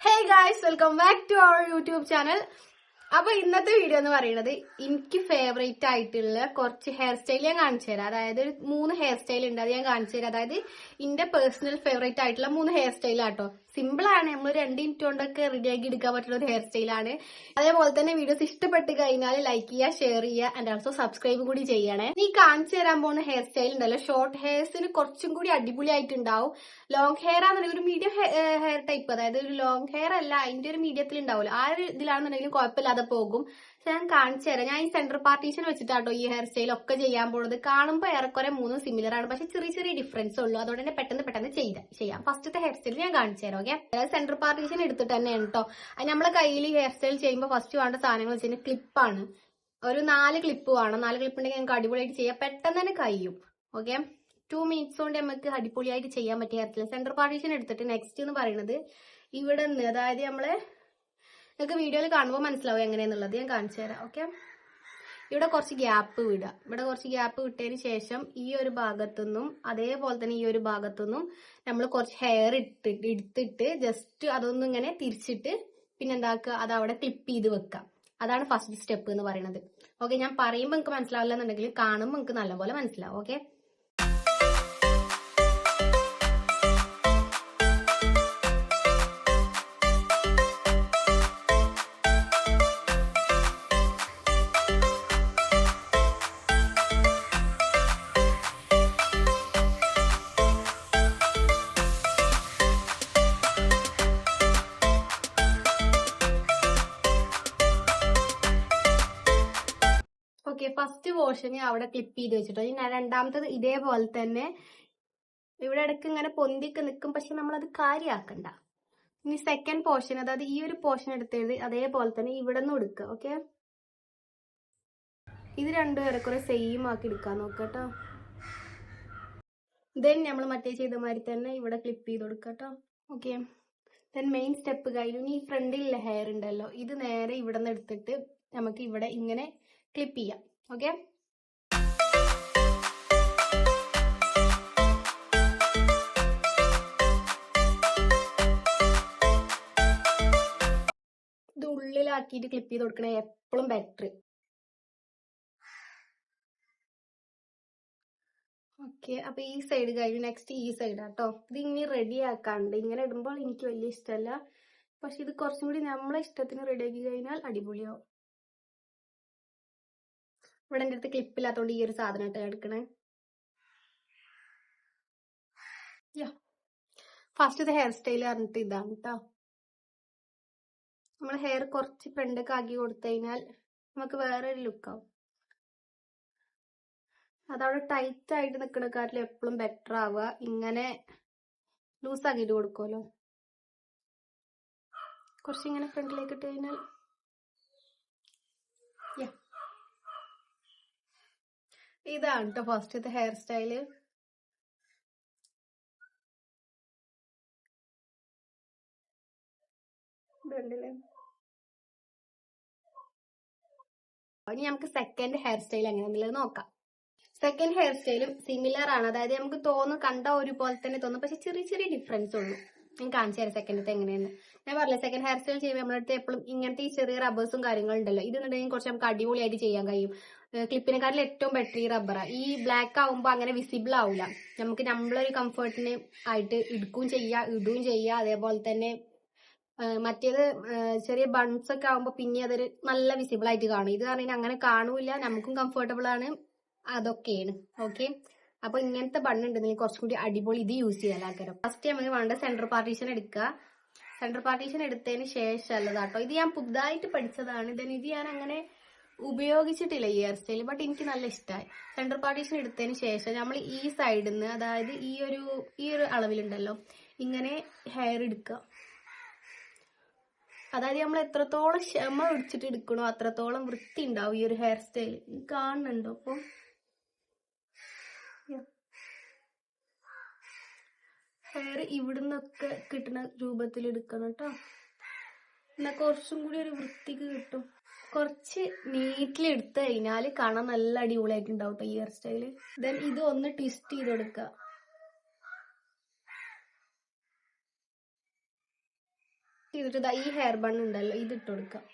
Hey guys, welcome back to our YouTube channel. അപ്പോൾ ഇന്നത്തെ video എന്ന് പറയുന്നത് എനിക്ക് ഫേവറേറ്റ് ആയിട്ടുള്ള കുറച്ച് ഹെയർ സ്റ്റൈൽ ഞാൻ കാണിച്ചു തരാം. അതായത് 3 ഹെയർ സ്റ്റൈൽ ഉണ്ട്, അത് ഞാൻ കാണിച്ചു തരാം. അതായത് എന്റെ പേഴ്സണൽ ഫേവറേറ്റ് ആയിട്ടുള്ള 3 ഹെയർ സ്റ്റൈൽ ആട്ടോ. സിമ്പിൾ ആണ്, നമ്മൾ 2 മിനിറ്റ് കൊണ്ടൊക്കെ റെഡിയാക്കി എടുക്കാൻ പറ്റുന്ന ഒരു ഹെയർ സ്റ്റൈലാണ്. അതേപോലെ തന്നെ വീഡിയോസ് ഇഷ്ടപ്പെട്ട് കഴിഞ്ഞാൽ ലൈക്ക് ചെയ്യുക, ഷെയർ ചെയ്യുക, ആൻഡ് ഓൾസോ സബ്സ്ക്രൈബ് കൂടി ചെയ്യണേ. ഈ കാണിച്ചു തരാൻ പോകുന്ന ഹെയർ സ്റ്റൈൽ ഉണ്ടല്ലോ, ഷോർട്ട് ഹെയർസിന് കുറച്ചും കൂടി അടിപൊളിയായിട്ടുണ്ടാവും. ലോങ് ഹെയർ ആണെന്നുണ്ടെങ്കിൽ ഒരു മീഡിയം ഹെയർ ടൈപ്പ്, അതായത് ഒരു ലോങ് ഹെയർ അല്ല, അതിന്റെ ഒരു മീഡിയത്തിൽ ഉണ്ടാവില്ല, ആ ഒരു ഇതിലാണെന്നുണ്ടെങ്കിലും കുഴപ്പമില്ലാതെ പോകും. ഞാൻ കാണിച്ചു തരാം. ഞാൻ ഈ സെന്റർ പാർട്ടീഷൻ വെച്ചിട്ടാട്ടോ ഈ ഹെയർ സ്റ്റൈൽ ഒക്കെ ചെയ്യാൻ പോകുന്നത്. കാണുമ്പോൾ ഏറെക്കുറെ 3 സിമിലർ ആണ്, പക്ഷെ ചെറിയ ചെറിയ ഡിഫറൻസ് ഉള്ളൂ. അതുകൊണ്ട് തന്നെ പെട്ടെന്ന് ചെയ്യാം. ഫസ്റ്റത്തെ ഹെയർ സ്റ്റൈൽ ഞാൻ കാണിച്ചു തരാം. ഓക്കെ, അതായത് സെന്റർ പാർട്ടീഷൻ എടുത്തിട്ട് തന്നെയാണ് കേട്ടോ. അത് നമ്മളെ കയ്യിൽ ഹെയർ സ്റ്റൈൽ ചെയ്യുമ്പോൾ ഫസ്റ്റ് വേണ്ട സാധനങ്ങൾ വെച്ചാൽ ക്ലിപ്പാണ്. ഒരു 4 ക്ലിപ്പ് വേണം. 4 ക്ലിപ്പ് ഉണ്ടെങ്കിൽ ഞങ്ങൾക്ക് അടിപൊളിയായിട്ട് ചെയ്യാം, പെട്ടെന്ന് തന്നെ കഴിയും. ഓക്കെ, 2 മിനിറ്റ്സ് കൊണ്ട് നമുക്ക് അടിപൊളിയായിട്ട് ചെയ്യാൻ പറ്റിയ ഹെയർ സ്റ്റൈൽ. സെന്റർ പാർട്ടീഷൻ എടുത്തിട്ട് നെക്സ്റ്റ് എന്ന് പറയുന്നത് ഇവിടെ നിന്ന്, അതായത് നമ്മള് നിങ്ങൾക്ക് വീഡിയോയിൽ കാണുമ്പോൾ മനസ്സിലാവും എങ്ങനെയാന്നുള്ളത്. ഞാൻ കാണിച്ചു തരാം. ഓക്കെ, ഇവിടെ കുറച്ച് ഗ്യാപ്പ് വിടുക. ഇവിടെ കുറച്ച് ഗ്യാപ്പ് വിട്ടതിന് ശേഷം ഈ ഒരു ഭാഗത്തുനിന്നും അതേപോലെ തന്നെ ഈ ഒരു ഭാഗത്തുനിന്നും നമ്മൾ കുറച്ച് ഹെയർ എടുത്തിട്ട് ജസ്റ്റ് അതൊന്നും ഇങ്ങനെ തിരിച്ചിട്ട് പിന്നെ എന്താക്കുക, അത് അവിടെ ക്ലിപ്പ് ചെയ്ത് വെക്കാം. അതാണ് ഫസ്റ്റ് സ്റ്റെപ്പ് എന്ന് പറയുന്നത്. ഓക്കെ, ഞാൻ പറയുമ്പോൾ നിങ്ങൾക്ക് മനസ്സിലാവില്ല എന്നുണ്ടെങ്കിൽ കാണുമ്പോൾ നിങ്ങൾക്ക് നല്ലപോലെ മനസ്സിലാവും. ഓക്കെ, ഓക്കെ, ഫസ്റ്റ് പോർഷന് അവിടെ ക്ലിപ്പ് ചെയ്ത് വെച്ചിട്ടോ. ഞാൻ രണ്ടാമത്തത് ഇതേപോലെ തന്നെ ഇവിടെ ഇടയ്ക്ക് ഇങ്ങനെ പൊന്തിക്ക് നിൽക്കും, പക്ഷെ നമ്മളത് കാര്യമാക്കണ്ട. ഇനി സെക്കൻഡ് പോർഷൻ, അതായത് ഈ ഒരു പോർഷൻ എടുത്തത് അതേപോലെ തന്നെ ഇവിടെ നിന്ന് എടുക്കുക. ഓക്കെ, ഇത് രണ്ടും ഏറെക്കുറെ സെയിം ആക്കി എടുക്കാൻ നോക്കട്ടോ. ദെൻ നമ്മൾ മറ്റേ ചെയ്ത മാതിരി തന്നെ ഇവിടെ ക്ലിപ്പ് ചെയ്ത് കൊടുക്കട്ടോ. ഓക്കെ, ദെൻ മെയിൻ സ്റ്റെപ്പ് കഴിഞ്ഞു. ഈ ഫ്രണ്ടിലുള്ള ഹെയർ ഉണ്ടല്ലോ, ഇത് നേരെ ഇവിടെ നിന്ന് എടുത്തിട്ട് നമുക്ക് ഇവിടെ ഇങ്ങനെ ക്ലിപ്പ് ചെയ്യാം. ഓക്കെ, ഇത് ഉള്ളിലാക്കിയിട്ട് ക്ലിപ്പ് ചെയ്ത് കൊടുക്കണേ എപ്പോഴും ബെറ്റർ. ഓക്കെ, അപ്പൊ ഈ സൈഡ് കഴിഞ്ഞു. നെക്സ്റ്റ് ഈ സൈഡ് ആട്ടോ. ഇത് ഇങ്ങനെ റെഡി ആക്കാണ്ട് ഇങ്ങനെ ഇടുമ്പോൾ എനിക്ക് വലിയ ഇഷ്ടമല്ല, പക്ഷെ ഇത് കുറച്ചും കൂടി നമ്മളെ ഇഷ്ടത്തിന് റെഡി ആക്കി കഴിഞ്ഞാൽ അടിപൊളിയാവും. ഇവിടെ എൻ്റെ അടുത്ത് ക്ലിപ്പില്ലാത്തോണ്ട് ഈ ഒരു സാധനമായിട്ട് എടുക്കണേ. ഫസ്റ്റത്തെ ഹെയർ സ്റ്റൈൽ പറഞ്ഞിട്ട് ഇതാണ് കേട്ടോ. നമ്മൾ ഹെയർ കുറച്ച് ഫ്രണ്ടൊക്കെ ആക്കി കൊടുത്തു കഴിഞ്ഞാൽ നമുക്ക് വേറെ ഒരു ലുക്കാവും. അതവിടെ ടൈറ്റ് ആയിട്ട് നിൽക്കണക്കാരിൽ എപ്പോഴും ബെറ്റർ ആവുക ഇങ്ങനെ ലൂസ് ആക്കിയിട്ട് കൊടുക്കുമല്ലോ. കുറച്ചിങ്ങനെ ഫ്രണ്ടിലേക്ക് ഇട്ട് കഴിഞ്ഞാൽ ഇതാണ് കേട്ടോ ഫസ്റ്റത്തെ ഹെയർ സ്റ്റൈല്. ഇനി നമുക്ക് സെക്കൻഡ് ഹെയർ സ്റ്റൈൽ എങ്ങനെയാണെന്നുള്ളത് നോക്കാം. സെക്കൻഡ് ഹെയർ സ്റ്റൈലും സിമിലർ ആണ്, അതായത് നമുക്ക് തോന്നും കണ്ട ഒരുപോലെ തന്നെ തോന്നും, പക്ഷെ ചെറിയ ചെറിയ ഡിഫറൻസ് ഉള്ളൂ. ഞാൻ കാണിച്ചു തരാം സെക്കൻഡത്തെ എങ്ങനെയാണ്. ഞാൻ പറഞ്ഞില്ല, സെക്കൻഡ് ഹെയർ സ്റ്റൈൽ ചെയ്യുമ്പോൾ നമ്മുടെ അടുത്ത് എപ്പോഴും ഇങ്ങനത്തെ ഈ ചെറിയ റബ്ബേഴ്സും കാര്യങ്ങളും ഉണ്ടല്ലോ, ഇതുണ്ടെങ്കിൽ കുറച്ച് നമുക്ക് അടിപൊളിയായിട്ട് ചെയ്യാൻ കഴിയും. ക്ലിപ്പിനെക്കാട്ടിൽ ഏറ്റവും ബെറ്റർ ഈ റബ്ബറാണ്. ഈ ബ്ലാക്ക് ആവുമ്പോൾ അങ്ങനെ വിസിബിൾ ആവില്ല, നമുക്ക് നമ്മളൊരു കംഫർട്ടിന് ആയിട്ട് ഇടുകയും ഇടുകയും ചെയ്യുക. അതേപോലെ തന്നെ മറ്റേത് ചെറിയ ബൺസ് ഒക്കെ ആവുമ്പോൾ പിന്നെ അതൊരു നല്ല വിസിബിൾ ആയിട്ട് കാണും. ഇത് പറഞ്ഞാൽ അങ്ങനെ കാണൂല, നമുക്കും കംഫർട്ടബിൾ ആണ്, അതൊക്കെയാണ്. ഓക്കെ, അപ്പൊ ഇങ്ങനത്തെ ബണ്ണുണ്ടെങ്കിൽ കുറച്ചും കൂടി അടിപൊളി ഇത് യൂസ് ചെയ്യാൻ. ഫസ്റ്റ് നമുക്ക് വേണ്ട സെന്റർ പാർട്ടീഷൻ എടുക്കുക. സെന്റർ പാർട്ടീഷൻ എടുത്തതിന് ശേഷം അല്ലതാട്ടോ, ഇത് ഞാൻ പുതുതായിട്ട് പഠിച്ചതാണ്. ഇത് ഞാൻ അങ്ങനെ ഉപയോഗിച്ചിട്ടില്ല ഈ ഹെയർ സ്റ്റൈൽ, ബട്ട് എനിക്ക് നല്ല ഇഷ്ടമായി. സെന്റർ പാർട്ടീഷൻ എടുത്തതിന് ശേഷം നമ്മൾ ഈ സൈഡിൽ നിന്ന്, അതായത് ഈ ഒരു അളവിലുണ്ടല്ലോ, ഇങ്ങനെ ഹെയർ എടുക്കുക. അതായത് നമ്മൾ എത്രത്തോളം ക്ഷമ പിടിച്ചിട്ട് എടുക്കണോ അത്രത്തോളം വൃത്തി ഉണ്ടാവും ഈ ഒരു ഹെയർ സ്റ്റൈൽ. കാണുന്നുണ്ടോ? അപ്പൊ ഹെയർ ഇവിടുന്നൊക്കെ കിട്ടുന്ന രൂപത്തിൽ എടുക്കണം കേട്ടോ, എന്നാ കുറച്ചും കൂടി ഒരു വൃത്തിക്ക് കിട്ടും. കുറച്ച് നീറ്റിൽ എടുത്തു കഴിഞ്ഞാൽ കാണാൻ നല്ല അടിപൊളിയായിട്ട് ഉണ്ടാവും ഈ ഹെയർ സ്റ്റൈല്. ദെൻ ഇത് ഒന്ന് ട്വിസ്റ്റ് ചെയ്ത് കൊടുക്കുക. ചെയ്തിട്ട് ഈ ഹെയർ ബൺ ഉണ്ടല്ലോ ഇത് ഇട്ട് കൊടുക്കാം.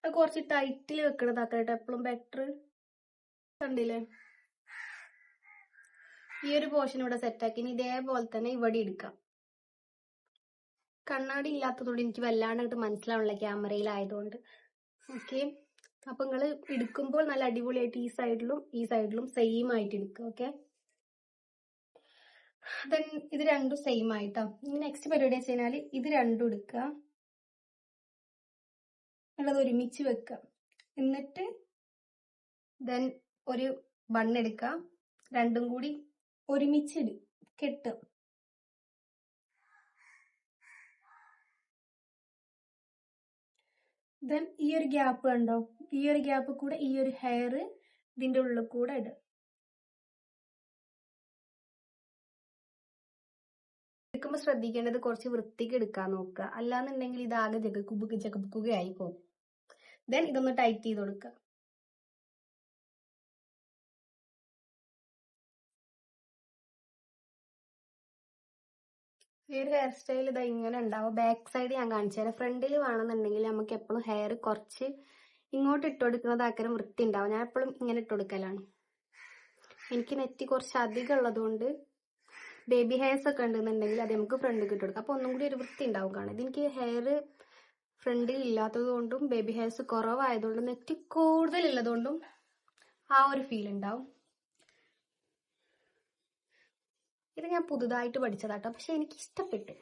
അത് കുറച്ച് ടൈറ്റിൽ വെക്കണതാക്കട്ടെ എപ്പോഴും ബെറ്റർ. കണ്ടില്ലേ, ഈ ഒരു പോർഷൻ ഇവിടെ സെറ്റാക്കി. ഇനി ഇതേപോലെ തന്നെ ഇവിടെ എടുക്കാം. കണ്ണാടി ഇല്ലാത്തതുകൊണ്ട് എനിക്ക് വല്ലാണ്ട് മനസ്സിലാവണില്ല ക്യാമറയിലായതുകൊണ്ട്. ഓക്കെ, അപ്പൊ നിങ്ങൾ എടുക്കുമ്പോൾ നല്ല അടിപൊളിയായിട്ട് ഈ സൈഡിലും സെയിം ആയിട്ട് എടുക്കുക. ഓക്കെ, ദെൻ ഇത് രണ്ടും സെയിം ആയിട്ടോ. ഇനി നെക്സ്റ്റ് പരിപാടി വെച്ച് കഴിഞ്ഞാൽ ഇത് രണ്ടും എടുക്കുക, അത് ഒരുമിച്ച് വെക്കുക. എന്നിട്ട് ദെൻ ഒരു ബണ്ണെടുക്കുക, രണ്ടും കൂടി ഒരുമിച്ച് കെട്ടുക. ദെൻ ഈ ഒരു ഗ്യാപ്പ് കണ്ടോ, ഈ ഒരു ഗ്യാപ്പ് കൂടെ ഈ ഒരു ഹെയർ ഇതിന്റെ ഉള്ളിൽ കൂടെ ഇടുക. എടുക്കുമ്പോൾ ശ്രദ്ധിക്കേണ്ടത് കുറച്ച് വൃത്തിക്ക് എടുക്കാൻ നോക്കുക, അല്ലാന്നുണ്ടെങ്കിൽ ഇതാകെ ജഗബുക്കുകയായി പോകും. ദെൻ ഇതൊന്ന് ടൈറ്റ് ചെയ്ത് കൊടുക്കുക. ഈ ഒരു ഹെയർ സ്റ്റൈൽ ഇതാ ഇങ്ങനെ ഉണ്ടാവും. ബാക്ക് സൈഡ് ഞാൻ കാണിച്ചു തരാം. ഫ്രണ്ടിൽ വേണമെന്നുണ്ടെങ്കിൽ നമുക്ക് എപ്പോഴും ഹെയർ കുറച്ച് ഇങ്ങോട്ട് ഇട്ട് കൊടുക്കുന്നത് ആക്കരം വൃത്തി ഉണ്ടാവും. ഞാൻ എപ്പോഴും ഇങ്ങനെ ഇട്ട് കൊടുക്കലാണ്. എനിക്ക് നെറ്റി കുറച്ച് അധികം ഉള്ളതുകൊണ്ട് ബേബി ഹെയർസ് ഒക്കെ ഉണ്ടെന്നുണ്ടെങ്കിൽ അത് നമുക്ക് ഫ്രണ്ടിൽ ഇട്ട് കൊടുക്കാം. അപ്പൊ ഒന്നും കൂടി ഒരു വൃത്തി ഉണ്ടാവും കാണാൻ. ഇതെനിക്ക് ഹെയർ ഫ്രണ്ടിൽ ഇല്ലാത്തത് കൊണ്ടും ബേബി ഹെയർസ് കുറവായതുകൊണ്ടും നെറ്റി കൂടുതൽ ഉള്ളതുകൊണ്ടും ആ ഒരു ഫീൽ ഉണ്ടാവും. ഇത് ഞാൻ പുതുതായിട്ട് പഠിച്ചതാട്ടോ, പക്ഷെ എനിക്ക് ഇഷ്ടപ്പെട്ടു.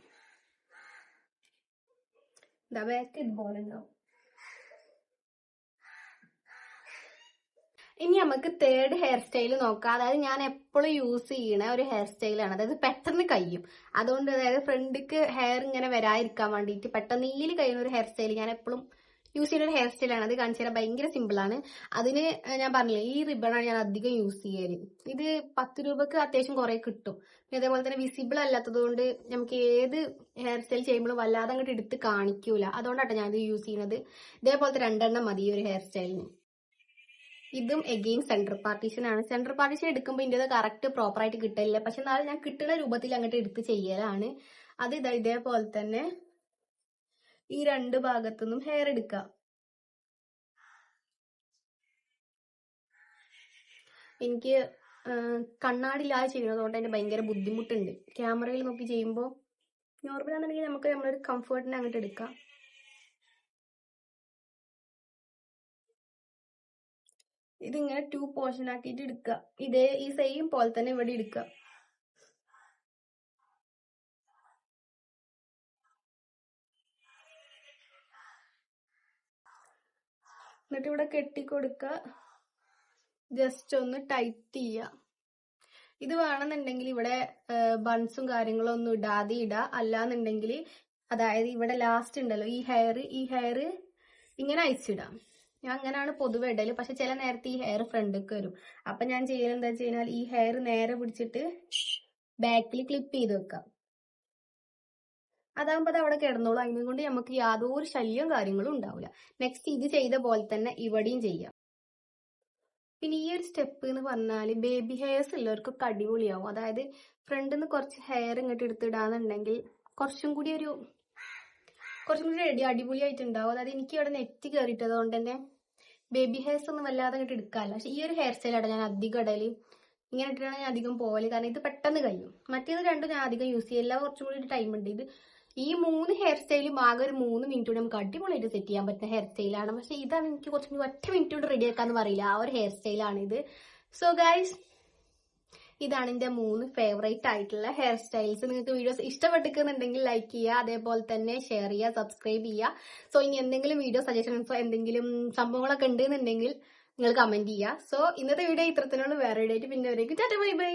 ഇതാ ബാക്ക് ഇതുപോലെ ഉണ്ടാവും. ഇനി നമുക്ക് തേർഡ് ഹെയർ സ്റ്റൈൽ നോക്കാം. അതായത് ഞാൻ എപ്പോഴും യൂസ് ചെയ്യണ ഒരു ഹെയർ സ്റ്റൈലാണ്. അതായത് പെട്ടെന്ന് കഴിയും, അതുകൊണ്ട് അതായത് ഫ്രണ്ടിക്ക് ഹെയർ ഇങ്ങനെ വരാതിരിക്കാൻ വേണ്ടിയിട്ട് പെട്ടെന്ന് നീല് കഴിയുന്ന ഒരു ഹെയർ സ്റ്റൈൽ ഞാൻ എപ്പോഴും യൂസ് ചെയ്യുന്ന ഒരു ഹെയർ സ്റ്റൈലാണ്. അത് കാണിച്ചു തരാൻ ഭയങ്കര സിമ്പിളാണ്. അതിന് ഞാൻ പറഞ്ഞില്ലേ, ഈ റിബണാണ് ഞാൻ അധികം യൂസ് ചെയ്യല്. ഇത് 10 രൂപക്ക് അത്യാവശ്യം കുറെ കിട്ടും. പിന്നെ അതേപോലെ തന്നെ വിസിബിൾ അല്ലാത്തത് കൊണ്ട് നമുക്ക് ഏത് ഹെയർ സ്റ്റൈൽ ചെയ്യുമ്പോഴും വല്ലാതെ അങ്ങോട്ട് എടുത്ത് കാണിക്കൂല. അതുകൊണ്ടാണ് ഞാൻ ഇത് യൂസ് ചെയ്യുന്നത്. ഇതേപോലത്തെ 2 എണ്ണം മതി ഈ ഒരു ഹെയർ സ്റ്റൈലിന്. ഇതും എഗെയിൻ സെന്റർ പാർട്ടീഷൻ ആണ്. സെന്റർ പാർട്ടീഷൻ എടുക്കുമ്പോൾ ഇതിന്റെ കറക്റ്റ് പ്രോപ്പർ ആയിട്ട് കിട്ടില്ല, പക്ഷെ എന്നാലും ഞാൻ കിട്ടുന്ന രൂപത്തിൽ അങ്ങോട്ട് എടുത്ത് ചെയ്യലാണ്. അത് ഇതേപോലെ തന്നെ ഈ 2 ഭാഗത്തുനിന്നും ഹെയർ എടുക്കുക. എനിക്ക് കണ്ണാടില്ലാതെ ചെയ്യുന്നതുകൊണ്ട് അതിന് ഭയങ്കര ബുദ്ധിമുട്ടുണ്ട്. ക്യാമറയിൽ നോക്കി ചെയ്യുമ്പോൾ നോർമലാണെന്നുണ്ടെങ്കിൽ നമുക്ക് നമ്മളൊരു കംഫർട്ടിനെ അങ്ങോട്ട് എടുക്കാം. ഇതിങ്ങനെ 2 പോർഷൻ ആക്കിയിട്ട് എടുക്കുക. ഈ സെയിം പോലെ തന്നെ ഇവിടെ എടുക്കുക. എന്നിട്ട് ഇവിടെ കെട്ടിക്കൊടുക്കുക. ജസ്റ്റ് ഒന്ന് ടൈറ്റ് ചെയ്യുക. ഇത് വേണമെന്നുണ്ടെങ്കിൽ ഇവിടെ ബൺസും കാര്യങ്ങളും ഒന്നും ഇടാതെ ഇടാം. അല്ലാന്നുണ്ടെങ്കിൽ അതായത് ഇവിടെ ലാസ്റ്റ് ഉണ്ടല്ലോ ഈ ഹെയർ ഇങ്ങനെ അയച്ചിടാം. ഞാൻ അങ്ങനെയാണ് പൊതുവെ ഇടല്. പക്ഷെ ചില നേരത്തെ ഈ ഹെയർ ഫ്രണ്ടിലേക്ക് വരും. അപ്പൊ ഞാൻ ചെയ്യുന്നത് എന്താ വെച്ച് കഴിഞ്ഞാൽ ഈ ഹെയർ നേരെ പിടിച്ചിട്ട് ബാക്കിൽ ക്ലിപ്പ് ചെയ്ത് വെക്കാം. അതാകുമ്പോൾ അത് അവിടെ കിടന്നോളൂ. അതിനെ കൊണ്ട് നമുക്ക് യാതൊരു ശല്യവും കാര്യങ്ങളും ഉണ്ടാവില്ല. നെക്സ്റ്റ് ഇത് ചെയ്ത പോലെ തന്നെ ഇവിടെയും ചെയ്യാം. പിന്നെ ഈ ഒരു സ്റ്റെപ്പ് എന്ന് പറഞ്ഞാൽ ബേബി ഹെയർസ് ഉള്ളവർക്കൊക്കെ അടിപൊളിയാവും. അതായത് ഫ്രണ്ടിൽ നിന്ന് കുറച്ച് ഹെയർ ഇങ്ങോട്ട് എടുത്തിടാന്നുണ്ടെങ്കിൽ കുറച്ചും കൂടി അടിപൊളിയായിട്ടുണ്ടാവും. അതായത് എനിക്ക് ഇവിടെ നെറ്റ് കയറിയിട്ടത് കൊണ്ട് തന്നെ ബേബി ഹെയർസ് ഒന്നും വല്ലാതെ അങ്ങോട്ട് എടുക്കാറില്ല. പക്ഷെ ഈ ഒരു ഹെയർ സ്റ്റൈലാണ് ഞാൻ അധികം ഇടല്. ഇങ്ങനെ ഇട്ടിട്ടാണ് ഞാൻ അധികം പോകല്, കാരണം ഇത് പെട്ടെന്ന് കഴിയും. മറ്റേത് രണ്ടും ഞാൻ അധികം യൂസ് ചെയ്യില്ല, കുറച്ചും കൂടി ടൈം ഉണ്ട്. ഇത് ഈ 3 ഹെയർ സ്റ്റൈലും ആകെ ഒരു 3 മിനിറ്റ് കൊണ്ട് നമുക്ക് അടിപൊളിയായിട്ട് സെറ്റ് ചെയ്യാൻ പറ്റുന്ന ഹെയർ സ്റ്റൈലാണ്. പക്ഷെ ഇതാണ് എനിക്ക് കുറച്ചും കൂടി 1 മിനിറ്റ് കൊണ്ട് റെഡി ആക്കാന്ന് പറയില്ല, ആ ഒരു ഹെയർ സ്റ്റൈലാണ് ഇത്. സോ ഗൈസ്, ഇതാണ് എന്റെ 3 ഫേവറേറ്റ് ആയിട്ടുള്ള ഹെയർ സ്റ്റൈൽസ്. നിങ്ങൾക്ക് വീഡിയോസ് ഇഷ്ടപ്പെട്ടിരിക്കുന്നുണ്ടെങ്കിൽ ലൈക്ക് ചെയ്യുക, അതേപോലെ തന്നെ ഷെയർ ചെയ്യുക, സബ്സ്ക്രൈബ് ചെയ്യുക. സോ ഇനി എന്തെങ്കിലും വീഡിയോ സജഷൻസോ എന്തെങ്കിലും സംഭവങ്ങളൊക്കെ ഉണ്ടെന്നുണ്ടെങ്കിൽ നിങ്ങൾ കമന്റ് ചെയ്യുക. സോ ഇന്നത്തെ വീഡിയോ ഇത്രത്തിനുള്ള വേറെ വീഡിയോ ആയിട്ട് പിന്നെ വരേക്കും ടാറ്റ ബൈ ബൈ.